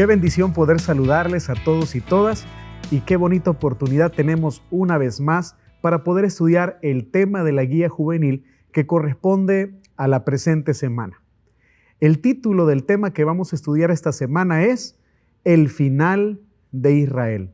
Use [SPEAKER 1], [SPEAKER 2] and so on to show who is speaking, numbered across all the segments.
[SPEAKER 1] Qué bendición poder saludarles a todos y todas, y qué bonita oportunidad tenemos una vez más para poder estudiar el tema de la guía juvenil que corresponde a la presente semana. El título del tema que vamos a estudiar esta semana es El final de Israel.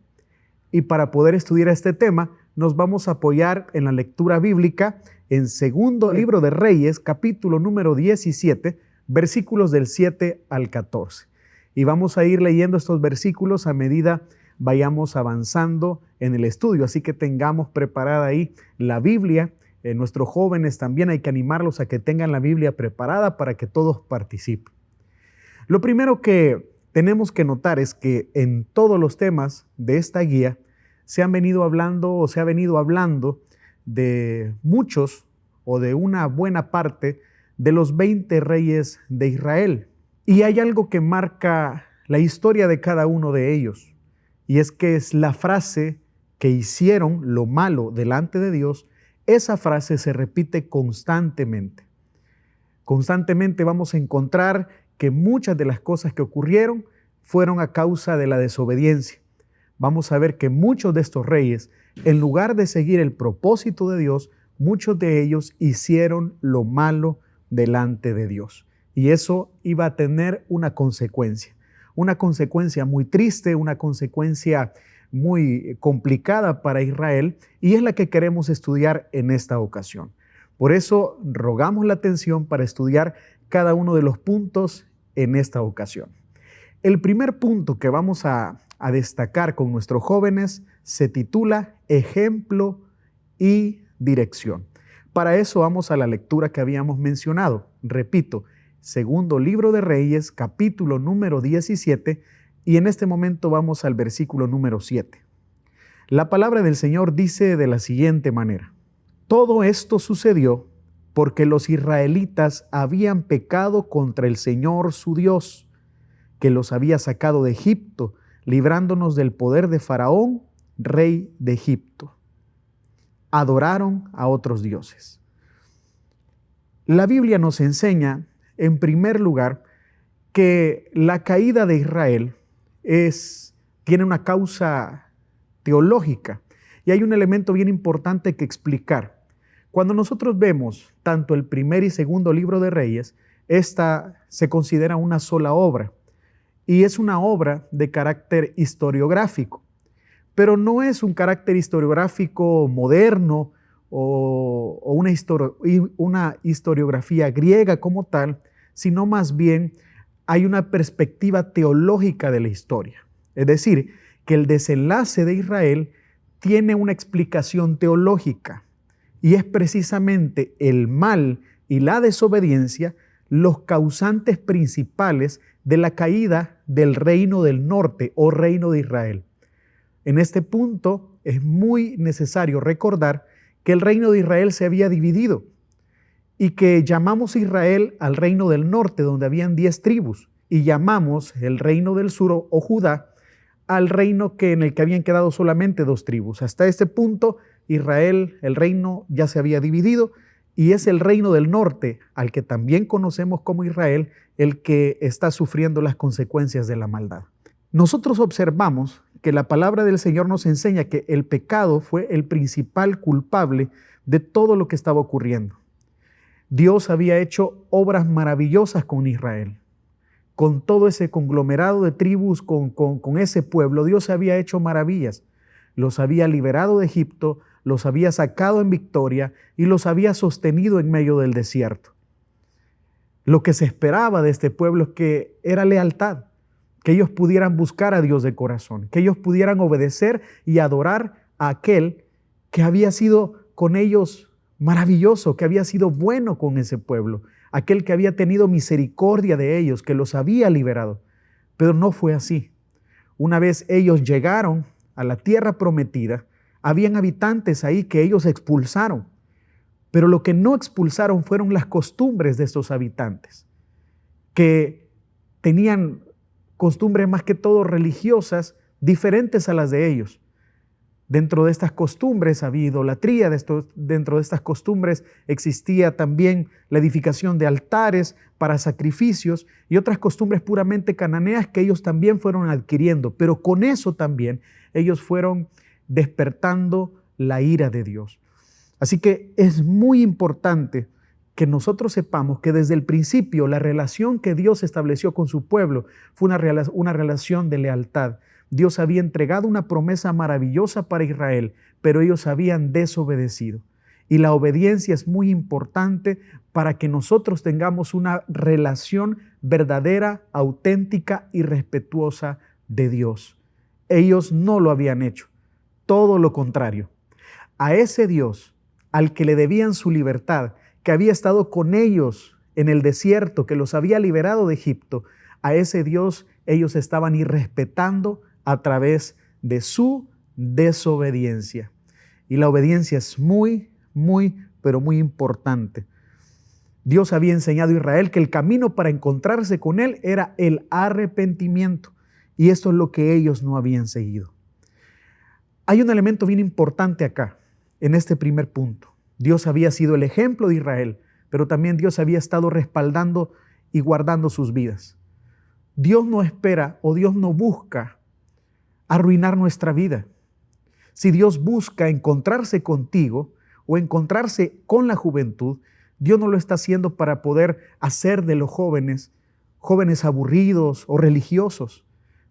[SPEAKER 1] Y para poder estudiar este tema, nos vamos a apoyar en la lectura bíblica en segundo libro de Reyes, capítulo número 17, versículos del 7 al 14. Y vamos a ir leyendo estos versículos a medida vayamos avanzando en el estudio. Así que tengamos preparada ahí la Biblia. Nuestros jóvenes también hay que animarlos a que tengan la Biblia preparada para que todos participen. Lo primero que tenemos que notar es que en todos los temas de esta guía se ha venido hablando de muchos o de una buena parte de los 20 reyes de Israel. Y hay algo que marca la historia de cada uno de ellos, y es que es la frase que hicieron lo malo delante de Dios. Esa frase se repite constantemente. Constantemente vamos a encontrar que muchas de las cosas que ocurrieron fueron a causa de la desobediencia. Vamos a ver que muchos de estos reyes, en lugar de seguir el propósito de Dios, muchos de ellos hicieron lo malo delante de Dios. Y eso iba a tener una consecuencia muy triste, una consecuencia muy complicada para Israel, y es la que queremos estudiar en esta ocasión. Por eso rogamos la atención para estudiar cada uno de los puntos en esta ocasión. El primer punto que vamos a destacar con nuestros jóvenes se titula Ejemplo y Dirección. Para eso vamos a la lectura que habíamos mencionado. Repito, segundo libro de Reyes, capítulo número 17, y en este momento vamos al versículo número 7. La palabra del Señor dice de la siguiente manera: todo esto sucedió porque los israelitas habían pecado contra el Señor su Dios, que los había sacado de Egipto, librándonos del poder de Faraón, rey de Egipto. Adoraron a otros dioses. La Biblia nos enseña, en primer lugar, que la caída de Israel tiene una causa teológica, y hay un elemento bien importante que explicar. Cuando nosotros vemos tanto el primer y segundo libro de Reyes, esta se considera una sola obra, y es una obra de carácter historiográfico, pero no es un carácter historiográfico moderno o una historiografía griega como tal, sino más bien hay una perspectiva teológica de la historia. Es decir, que el desenlace de Israel tiene una explicación teológica, y es precisamente el mal y la desobediencia los causantes principales de la caída del reino del norte o reino de Israel. En este punto es muy necesario recordar que el reino de Israel se había dividido y que llamamos Israel al reino del norte, donde habían 10 tribus, y llamamos el reino del sur o Judá al reino en el que habían quedado solamente 2 tribus. Hasta este punto Israel, el reino, ya se había dividido, y es el reino del norte, al que también conocemos como Israel, el que está sufriendo las consecuencias de la maldad. Nosotros observamos que la palabra del Señor nos enseña que el pecado fue el principal culpable de todo lo que estaba ocurriendo. Dios había hecho obras maravillosas con Israel. Con todo ese conglomerado de tribus, con ese pueblo, Dios había hecho maravillas. Los había liberado de Egipto, los había sacado en victoria y los había sostenido en medio del desierto. Lo que se esperaba de este pueblo es que era lealtad, que ellos pudieran buscar a Dios de corazón, que ellos pudieran obedecer y adorar a aquel que había sido con ellos maravilloso, que había sido bueno con ese pueblo, aquel que había tenido misericordia de ellos, que los había liberado. Pero no fue así. Una vez ellos llegaron a la tierra prometida, habían habitantes ahí que ellos expulsaron, pero lo que no expulsaron fueron las costumbres de estos habitantes, que tenían costumbres más que todo religiosas diferentes a las de ellos. Dentro de estas costumbres había idolatría, dentro de estas costumbres existía también la edificación de altares para sacrificios y otras costumbres puramente cananeas que ellos también fueron adquiriendo, pero con eso también ellos fueron despertando la ira de Dios. Así que es muy importante que nosotros sepamos que desde el principio la relación que Dios estableció con su pueblo fue una relación de lealtad. Dios había entregado una promesa maravillosa para Israel, pero ellos habían desobedecido. Y la obediencia es muy importante para que nosotros tengamos una relación verdadera, auténtica y respetuosa de Dios. Ellos no lo habían hecho, todo lo contrario. A ese Dios al que le debían su libertad, que había estado con ellos en el desierto, que los había liberado de Egipto, a ese Dios ellos estaban irrespetando a través de su desobediencia. Y la obediencia es muy, pero muy importante. Dios había enseñado a Israel que el camino para encontrarse con Él era el arrepentimiento. Y esto es lo que ellos no habían seguido. Hay un elemento bien importante acá, en este primer punto. Dios había sido el ejemplo de Israel, pero también Dios había estado respaldando y guardando sus vidas. Dios no espera o Dios no busca arruinar nuestra vida. Si Dios busca encontrarse contigo o encontrarse con la juventud, Dios no lo está haciendo para poder hacer de los jóvenes aburridos o religiosos.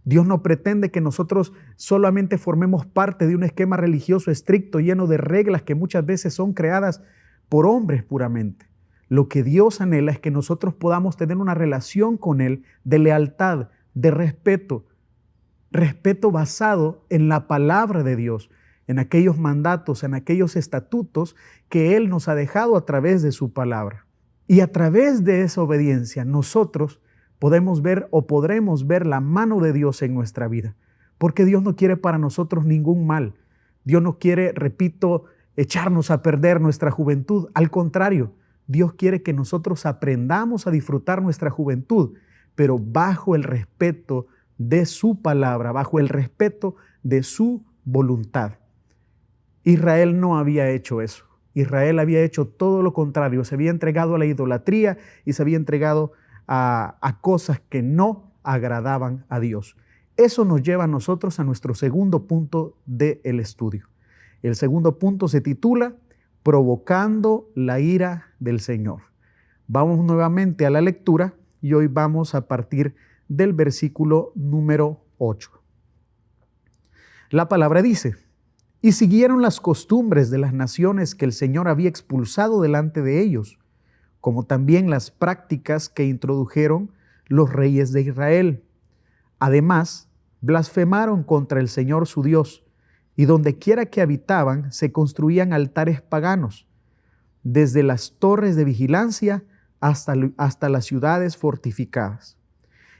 [SPEAKER 1] Dios no pretende que nosotros solamente formemos parte de un esquema religioso estricto, lleno de reglas que muchas veces son creadas por hombres puramente. Lo que Dios anhela es que nosotros podamos tener una relación con Él de lealtad, de respeto basado en la palabra de Dios, en aquellos mandatos, en aquellos estatutos que Él nos ha dejado a través de su palabra. Y a través de esa obediencia nosotros podemos ver o podremos ver la mano de Dios en nuestra vida, porque Dios no quiere para nosotros ningún mal. Dios no quiere, repito, echarnos a perder nuestra juventud. Al contrario, Dios quiere que nosotros aprendamos a disfrutar nuestra juventud, pero bajo el respeto de su palabra, bajo el respeto de su voluntad. Israel no había hecho eso. Israel había hecho todo lo contrario. Se había entregado a la idolatría y se había entregado a cosas que no agradaban a Dios. Eso nos lleva a nosotros a nuestro segundo punto del estudio. El segundo punto se titula Provocando la ira del Señor. Vamos nuevamente a la lectura y hoy vamos a partir del versículo número 8. La palabra dice: y siguieron las costumbres de las naciones que el Señor había expulsado delante de ellos, como también las prácticas que introdujeron los reyes de Israel. Además, blasfemaron contra el Señor su Dios, y dondequiera que habitaban se construían altares paganos, desde las torres de vigilancia hasta las ciudades fortificadas.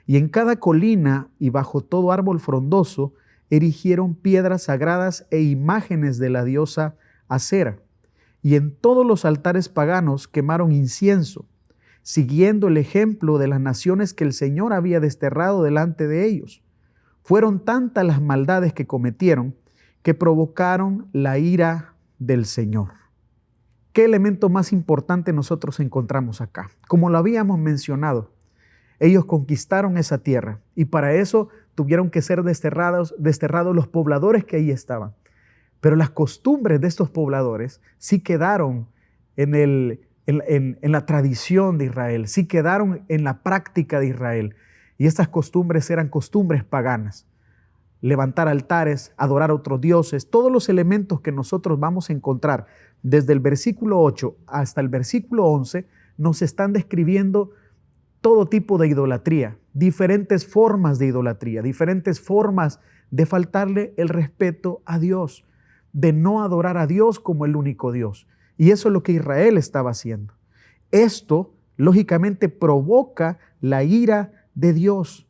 [SPEAKER 1] Y en cada colina y bajo todo árbol frondoso erigieron piedras sagradas e imágenes de la diosa Acera. Y en todos los altares paganos quemaron incienso, siguiendo el ejemplo de las naciones que el Señor había desterrado delante de ellos. Fueron tantas las maldades que cometieron que provocaron la ira del Señor. ¿Qué elemento más importante nosotros encontramos acá? Como lo habíamos mencionado, ellos conquistaron esa tierra y para eso tuvieron que ser desterrados los pobladores que ahí estaban. Pero las costumbres de estos pobladores sí quedaron en la tradición de Israel, sí quedaron en la práctica de Israel. Y estas costumbres eran costumbres paganas. Levantar altares, adorar a otros dioses, todos los elementos que nosotros vamos a encontrar desde el versículo 8 hasta el versículo 11 nos están describiendo todo tipo de idolatría, diferentes formas de idolatría, diferentes formas de faltarle el respeto a Dios, de no adorar a Dios como el único Dios. Y eso es lo que Israel estaba haciendo. Esto, lógicamente, provoca la ira de Dios.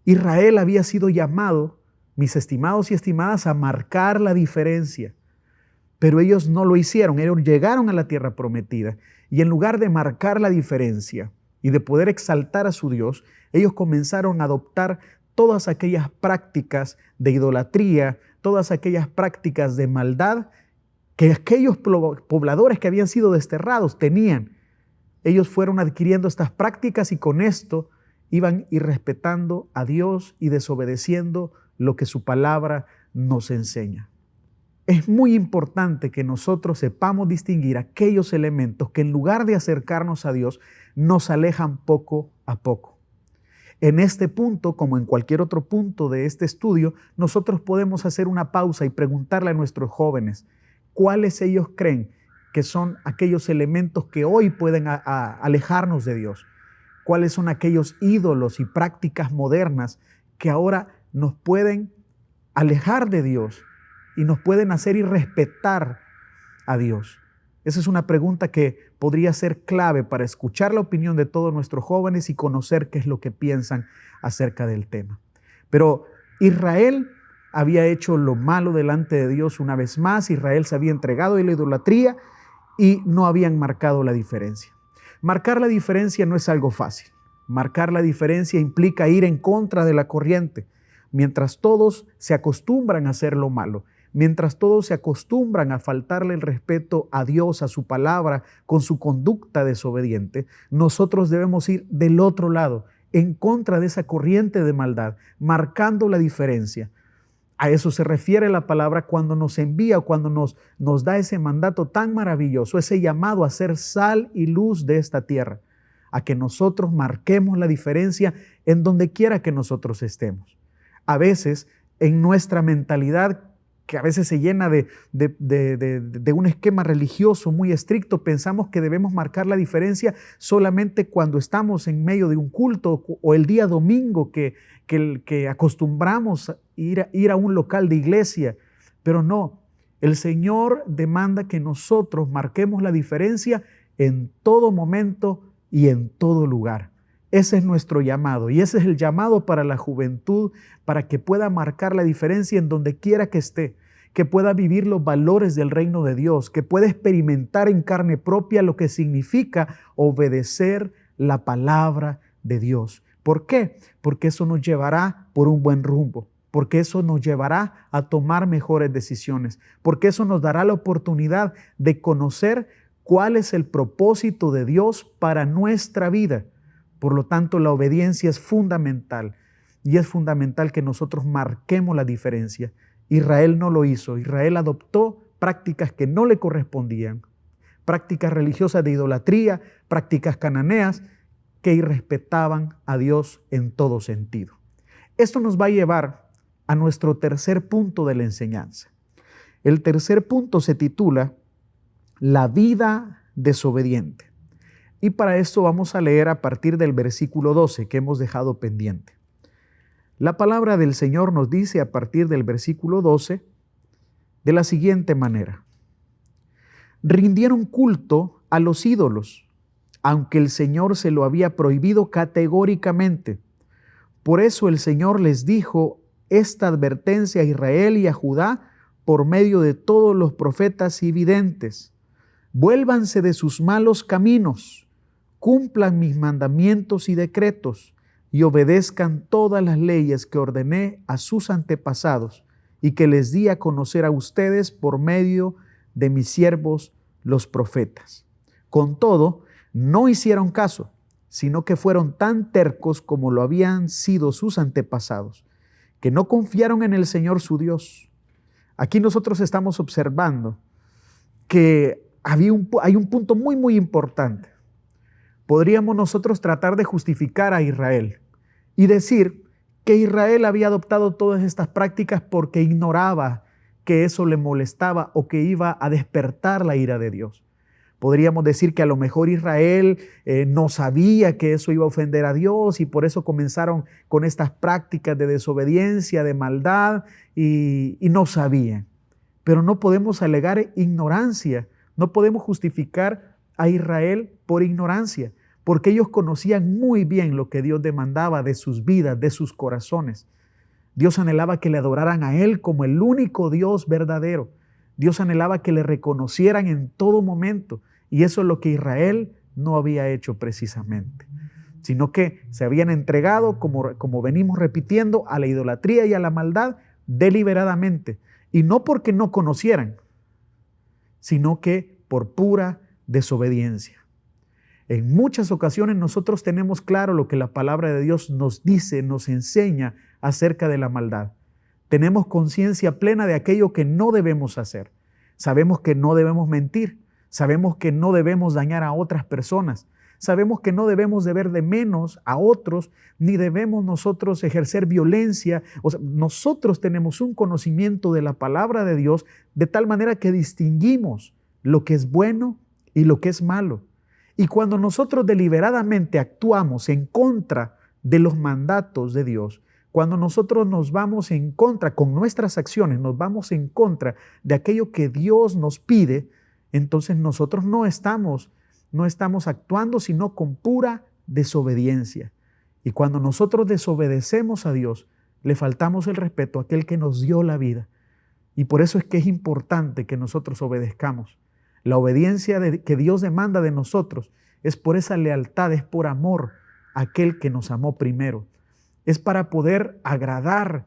[SPEAKER 1] Israel había sido llamado, mis estimados y estimadas, a marcar la diferencia. Pero ellos no lo hicieron. Ellos llegaron a la tierra prometida y en lugar de marcar la diferencia y de poder exaltar a su Dios, ellos comenzaron a adoptar todas aquellas prácticas de idolatría, todas aquellas prácticas de maldad que aquellos pobladores que habían sido desterrados tenían. Ellos fueron adquiriendo estas prácticas y con esto iban irrespetando a Dios y desobedeciendo lo que su palabra nos enseña. Es muy importante que nosotros sepamos distinguir aquellos elementos que en lugar de acercarnos a Dios, nos alejan poco a poco. En este punto, como en cualquier otro punto de este estudio, nosotros podemos hacer una pausa y preguntarle a nuestros jóvenes, ¿cuáles ellos creen que son aquellos elementos que hoy pueden alejarnos de Dios? ¿Cuáles son aquellos ídolos y prácticas modernas que ahora nos pueden alejar de Dios y nos pueden hacer irrespetar a Dios? Esa es una pregunta que podría ser clave para escuchar la opinión de todos nuestros jóvenes y conocer qué es lo que piensan acerca del tema. Pero Israel había hecho lo malo delante de Dios una vez más. Israel se había entregado a la idolatría y no habían marcado la diferencia. Marcar la diferencia no es algo fácil. Marcar la diferencia implica ir en contra de la corriente. Mientras todos se acostumbran a hacer lo malo, mientras todos se acostumbran a faltarle el respeto a Dios, a su palabra, con su conducta desobediente, nosotros debemos ir del otro lado, en contra de esa corriente de maldad, marcando la diferencia. A eso se refiere la palabra cuando nos envía, cuando nos da ese mandato tan maravilloso, ese llamado a ser sal y luz de esta tierra, a que nosotros marquemos la diferencia en donde quiera que nosotros estemos. A veces, en nuestra mentalidad, que a veces se llena de un esquema religioso muy estricto, pensamos que debemos marcar la diferencia solamente cuando estamos en medio de un culto o el día domingo que acostumbramos a ir a un local de iglesia. Pero no, el Señor demanda que nosotros marquemos la diferencia en todo momento y en todo lugar. Ese es nuestro llamado y ese es el llamado para la juventud, para que pueda marcar la diferencia en donde quiera que esté, que pueda vivir los valores del reino de Dios, que pueda experimentar en carne propia lo que significa obedecer la palabra de Dios. ¿Por qué? Porque eso nos llevará por un buen rumbo, porque eso nos llevará a tomar mejores decisiones, porque eso nos dará la oportunidad de conocer cuál es el propósito de Dios para nuestra vida. Por lo tanto, la obediencia es fundamental y es fundamental que nosotros marquemos la diferencia. Israel no lo hizo. Israel adoptó prácticas que no le correspondían, prácticas religiosas de idolatría, prácticas cananeas que irrespetaban a Dios en todo sentido. Esto nos va a llevar a nuestro tercer punto de la enseñanza. El tercer punto se titula La vida desobediente. Y para esto vamos a leer a partir del versículo 12 que hemos dejado pendiente. La palabra del Señor nos dice a partir del versículo 12 de la siguiente manera. Rindieron culto a los ídolos, aunque el Señor se lo había prohibido categóricamente. Por eso el Señor les dijo esta advertencia a Israel y a Judá por medio de todos los profetas y videntes. Vuélvanse de sus malos caminos, cumplan mis mandamientos y decretos y obedezcan todas las leyes que ordené a sus antepasados y que les di a conocer a ustedes por medio de mis siervos los profetas. Con todo, no hicieron caso, sino que fueron tan tercos como lo habían sido sus antepasados, que no confiaron en el Señor su Dios. Aquí nosotros estamos observando que hay un punto muy, muy importante. Podríamos nosotros tratar de justificar a Israel y decir que Israel había adoptado todas estas prácticas porque ignoraba que eso le molestaba o que iba a despertar la ira de Dios. Podríamos decir que a lo mejor Israel no sabía que eso iba a ofender a Dios y por eso comenzaron con estas prácticas de desobediencia, de maldad y no sabían. Pero no podemos alegar ignorancia, no podemos justificar a Israel por ignorancia, porque ellos conocían muy bien lo que Dios demandaba de sus vidas, de sus corazones. Dios anhelaba que le adoraran a Él como el único Dios verdadero. Dios anhelaba que le reconocieran en todo momento. Y eso es lo que Israel no había hecho precisamente, sino que se habían entregado, como venimos repitiendo, a la idolatría y a la maldad deliberadamente. Y no porque no conocieran, sino que por pura desobediencia. En muchas ocasiones nosotros tenemos claro lo que la palabra de Dios nos dice, nos enseña acerca de la maldad. Tenemos conciencia plena de aquello que no debemos hacer. Sabemos que no debemos mentir. Sabemos que no debemos dañar a otras personas. Sabemos que no debemos de ver de menos a otros, ni debemos nosotros ejercer violencia. O sea, nosotros tenemos un conocimiento de la palabra de Dios de tal manera que distinguimos lo que es bueno y lo que es malo. Y cuando nosotros deliberadamente actuamos en contra de los mandatos de Dios, cuando nosotros nos vamos en contra, con nuestras acciones, nos vamos en contra de aquello que Dios nos pide, entonces nosotros no estamos actuando sino con pura desobediencia. Y cuando nosotros desobedecemos a Dios, le faltamos el respeto a aquel que nos dio la vida. Y por eso es que es importante que nosotros obedezcamos. La obediencia que Dios demanda de nosotros es por esa lealtad, es por amor a aquel que nos amó primero. Es para poder agradar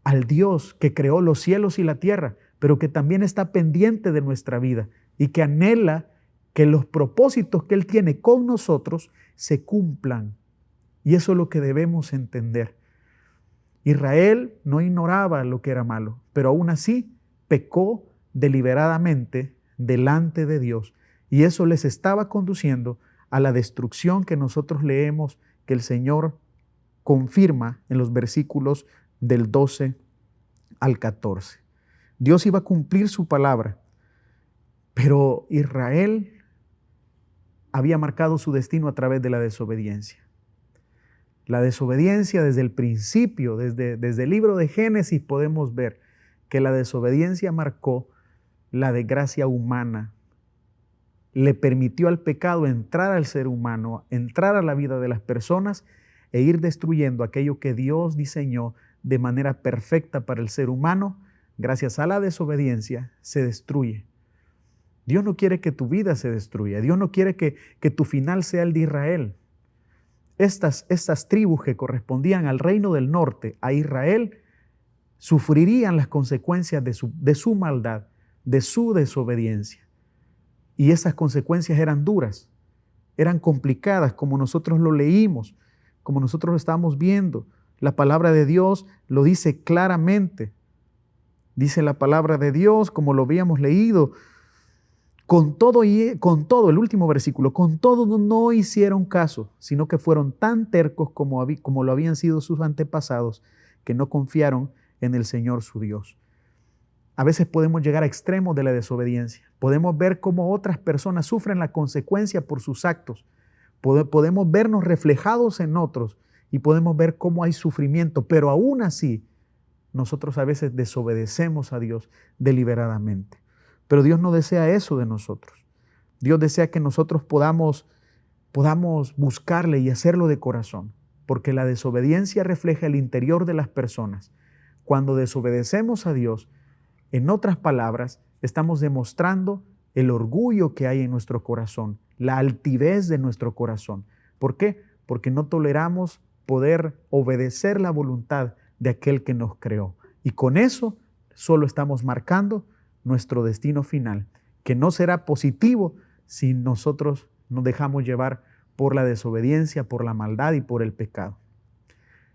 [SPEAKER 1] al Dios que creó los cielos y la tierra, pero que también está pendiente de nuestra vida y que anhela que los propósitos que Él tiene con nosotros se cumplan. Y eso es lo que debemos entender. Israel no ignoraba lo que era malo, pero aún así pecó deliberadamente delante de Dios. Y eso les estaba conduciendo a la destrucción que nosotros leemos que el Señor confirma en los versículos del 12 al 14. Dios iba a cumplir su palabra, pero Israel había marcado su destino a través de la desobediencia. La desobediencia desde el principio, desde el libro de Génesis podemos ver que la desobediencia marcó la desgracia humana. Le permitió al pecado entrar al ser humano, entrar a la vida de las personas e ir destruyendo aquello que Dios diseñó de manera perfecta para el ser humano. Gracias a la desobediencia se destruye. Dios no quiere que tu vida se destruya. Dios no quiere que tu final sea el de Israel. Estas tribus que correspondían al reino del norte, a Israel, sufrirían las consecuencias de su maldad, de su desobediencia. Y esas consecuencias eran duras, eran complicadas, como nosotros lo leímos, como nosotros lo estamos viendo. La palabra de Dios lo dice claramente. Dice la palabra de Dios, como lo habíamos leído, con todo, el último versículo, con todo no hicieron caso, sino que fueron tan tercos como lo habían sido sus antepasados, que no confiaron en el Señor su Dios. A veces podemos llegar a extremos de la desobediencia. Podemos ver cómo otras personas sufren la consecuencia por sus actos. Podemos vernos reflejados en otros y podemos ver cómo hay sufrimiento, pero aún así nosotros a veces desobedecemos a Dios deliberadamente. Pero Dios no desea eso de nosotros. Dios desea que nosotros podamos buscarle y hacerlo de corazón, porque la desobediencia refleja el interior de las personas. Cuando desobedecemos a Dios, en otras palabras, estamos demostrando el orgullo que hay en nuestro corazón, la altivez de nuestro corazón. ¿Por qué? Porque no toleramos poder obedecer la voluntad de aquel que nos creó. Y con eso solo estamos marcando nuestro destino final, que no será positivo si nosotros nos dejamos llevar por la desobediencia, por la maldad y por el pecado.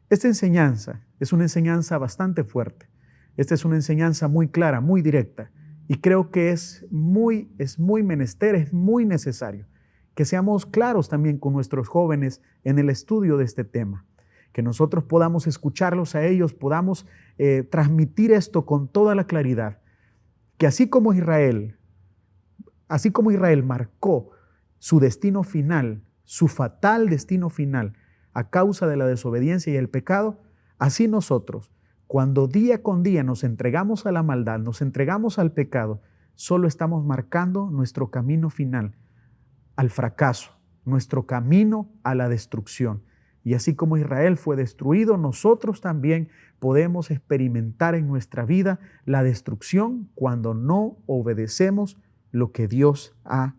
[SPEAKER 1] Esta enseñanza es una enseñanza bastante fuerte. Esta es una enseñanza muy clara, muy directa, y creo que es muy menester, es muy necesario que seamos claros también con nuestros jóvenes en el estudio de este tema, que nosotros podamos escucharlos a ellos, podamos transmitir esto con toda la claridad, que así como Israel marcó su destino final, su fatal destino final a causa de la desobediencia y el pecado, así nosotros, cuando día con día nos entregamos a la maldad, nos entregamos al pecado, solo estamos marcando nuestro camino final al fracaso, nuestro camino a la destrucción. Y así como Israel fue destruido, nosotros también podemos experimentar en nuestra vida la destrucción cuando no obedecemos lo que Dios ha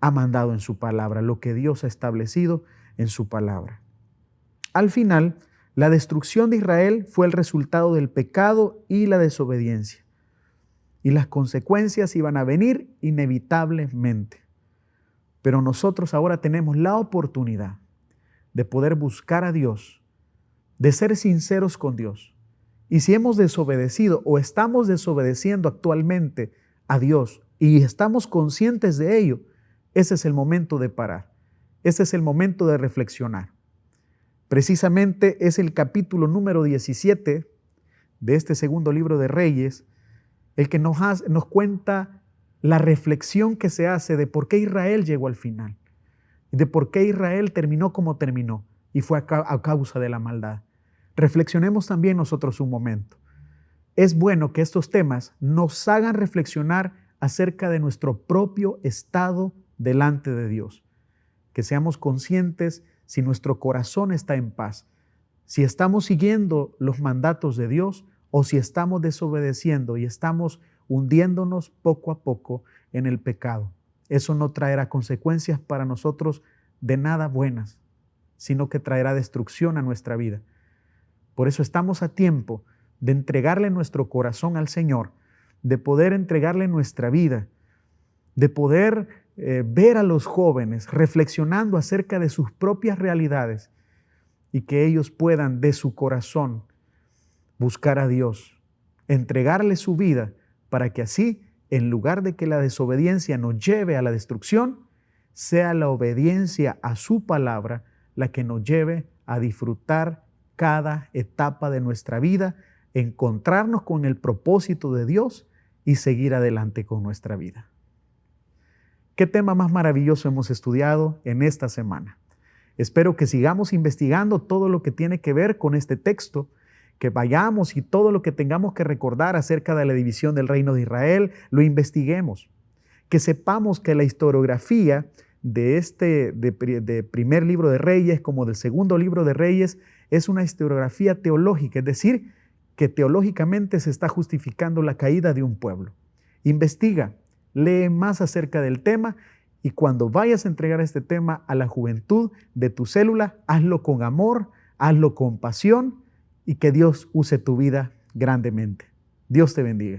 [SPEAKER 1] mandado en su palabra, lo que Dios ha establecido en su palabra. Al final, La destrucción de Israel fue el resultado del pecado y la desobediencia. Y las consecuencias iban a venir inevitablemente. Pero nosotros ahora tenemos la oportunidad de poder buscar a Dios, de ser sinceros con Dios. Y si hemos desobedecido o estamos desobedeciendo actualmente a Dios y estamos conscientes de ello, ese es el momento de parar. Ese es el momento de reflexionar. Precisamente es el capítulo número 17 de este segundo libro de Reyes el que nos cuenta la reflexión que se hace de por qué Israel llegó al final, de por qué Israel terminó como terminó, y fue a causa de la maldad. Reflexionemos también nosotros un momento. Es bueno que estos temas nos hagan reflexionar acerca de nuestro propio estado delante de Dios, que seamos conscientes si nuestro corazón está en paz, si estamos siguiendo los mandatos de Dios o si estamos desobedeciendo y estamos hundiéndonos poco a poco en el pecado. Eso no traerá consecuencias para nosotros de nada buenas, sino que traerá destrucción a nuestra vida. Por eso estamos a tiempo de entregarle nuestro corazón al Señor, de poder entregarle nuestra vida, de poder ver a los jóvenes reflexionando acerca de sus propias realidades y que ellos puedan de su corazón buscar a Dios, entregarle su vida para que así, en lugar de que la desobediencia nos lleve a la destrucción, sea la obediencia a su palabra la que nos lleve a disfrutar cada etapa de nuestra vida, encontrarnos con el propósito de Dios y seguir adelante con nuestra vida. ¿Qué tema más maravilloso hemos estudiado en esta semana? Espero que sigamos investigando todo lo que tiene que ver con este texto, que vayamos y todo lo que tengamos que recordar acerca de la división del reino de Israel, lo investiguemos. Que sepamos que la historiografía de primer libro de Reyes como del segundo libro de Reyes es una historiografía teológica, es decir, que teológicamente se está justificando la caída de un pueblo. Investiga, lee más acerca del tema y cuando vayas a entregar este tema a la juventud de tu célula, hazlo con amor, hazlo con pasión y que Dios use tu vida grandemente. Dios te bendiga.